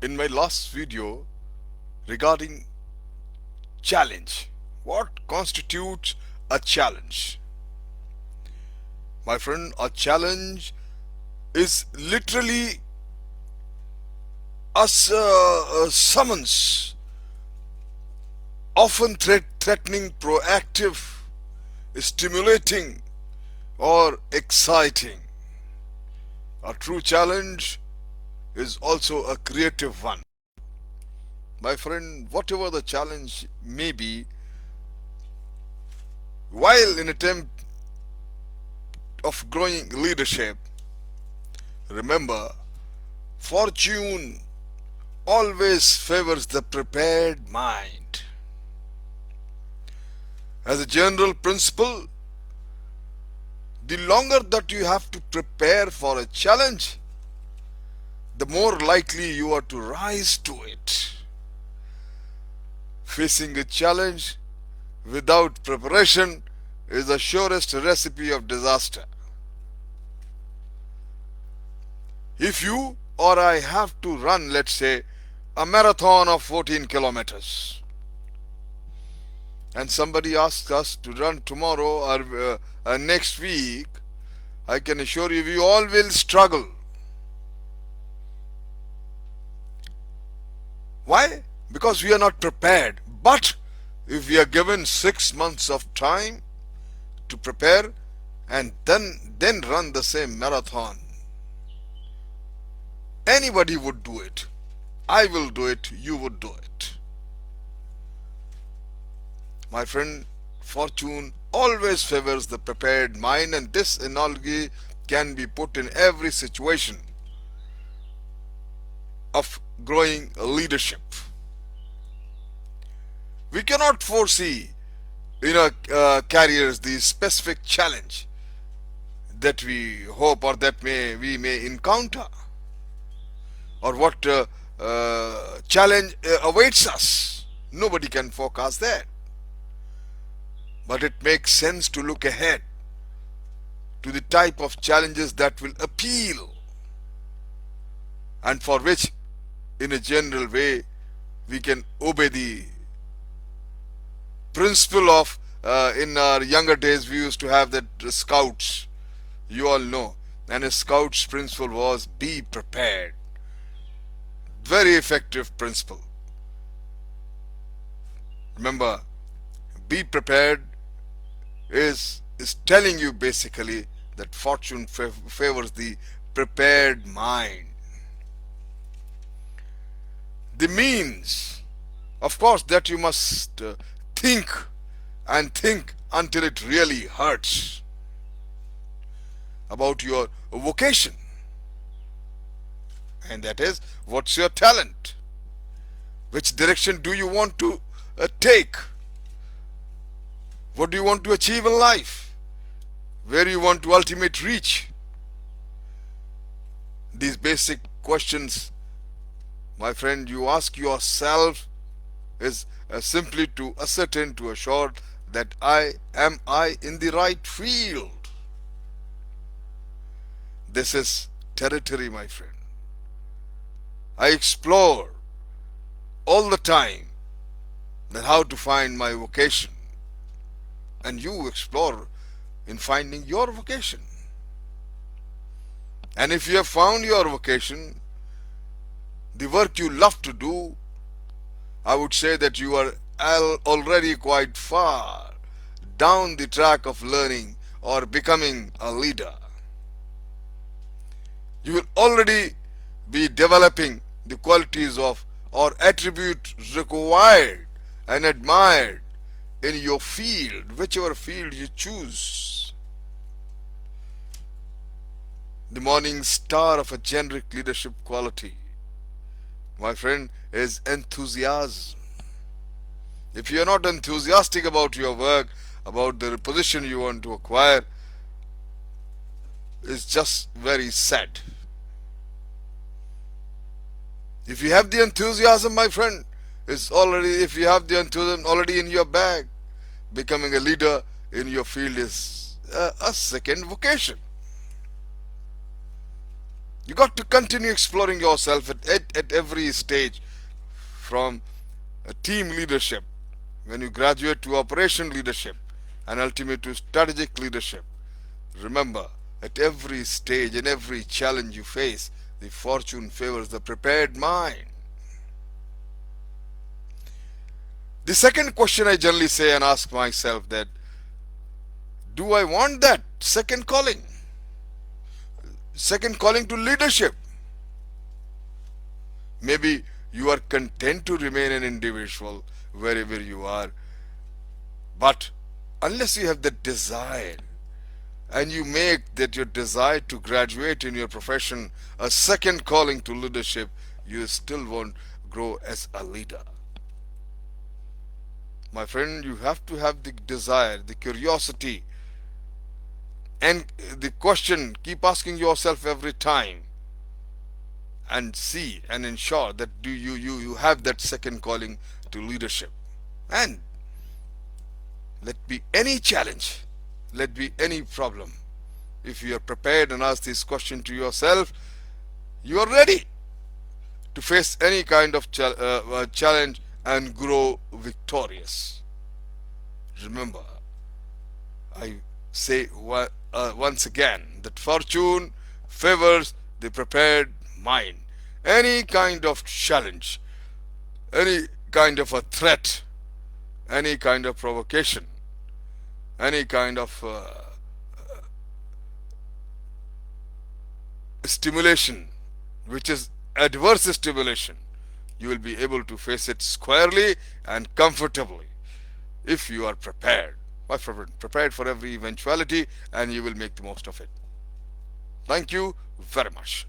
In my last video regarding challenge, what constitutes a challenge? My friend, a challenge is literally a summons, often threatening, proactive, stimulating, or exciting. A true challenge is also a creative one. My friend, whatever the challenge may be, while in attempt of growing leadership, remember, fortune always favors the prepared mind. As a general principle, the longer that you have to prepare for a challenge, the more likely you are to rise to it. Facing a challenge without preparation is the surest recipe of disaster. If you or I have to run, let's say, a marathon of 14 kilometers, and somebody asks us to run tomorrow or next week, I can assure you we all will struggle. Why? Because we are not prepared. But if we are given 6 months of time to prepare and then run the same marathon, anybody would do it. I will do it, you would do it. My friend, fortune always favors the prepared mind, and this analogy can be put in every situation of growing leadership. We cannot foresee in our careers the specific challenge that we hope or that we may encounter, or what challenge awaits us. Nobody can forecast that. But it makes sense to look ahead to the type of challenges that will appeal and for which, in a general way, we can obey the principle of, in our younger days, we used to have that scouts, you all know, and a scout's principle was be prepared. Very effective principle. Remember, be prepared is telling you basically that fortune favors the prepared mind. The means, of course, that you must think and think until it really hurts about your vocation, and that is, what's your talent? Which direction do you want to take? What do you want to achieve in life? Where do you want to ultimately reach? These basic questions, my friend, you ask yourself is simply to ascertain, to assure that am I in the right field? This is territory, my friend. I explore all the time that how to find my vocation, and you explore in finding your vocation. And if you have found your vocation, the work you love to do, I would say that you are already quite far down the track of learning or becoming a leader. You will already be developing the qualities of or attributes required and admired in your field, whichever field you choose. The morning star of a generic leadership quality, my friend, is enthusiasm. If you are not enthusiastic about your work, about the position you want to acquire, it's just very sad. If you have the enthusiasm, my friend, it's already, if you have the enthusiasm already in your bag, becoming a leader in your field is a second vocation. You got to continue exploring yourself at every stage, from team leadership, when you graduate, to operation leadership, and ultimately to strategic leadership. Remember, at every stage and every challenge you face, the fortune favors the prepared mind. The second question I generally say and ask myself, that do I want that second calling? Second calling to leadership. Maybe you are content to remain an individual wherever you are, but unless you have that desire and you make that your desire to graduate in your profession a second calling to leadership, you still won't grow as a leader. My friend, you have to have the desire, the curiosity, and the question, keep asking yourself every time, and see and ensure that do you have that second calling to leadership. And let be any challenge, let be any problem, if you are prepared and ask this question to yourself, you are ready to face any kind of challenge and grow victorious. Remember, I say once again that fortune favors the prepared mind. Any kind of challenge, any kind of a threat, any kind of provocation, any kind of stimulation which is adverse stimulation, you will be able to face it squarely and comfortably if you are prepared. My friend, prepared for every eventuality, and you will make the most of it. Thank you very much.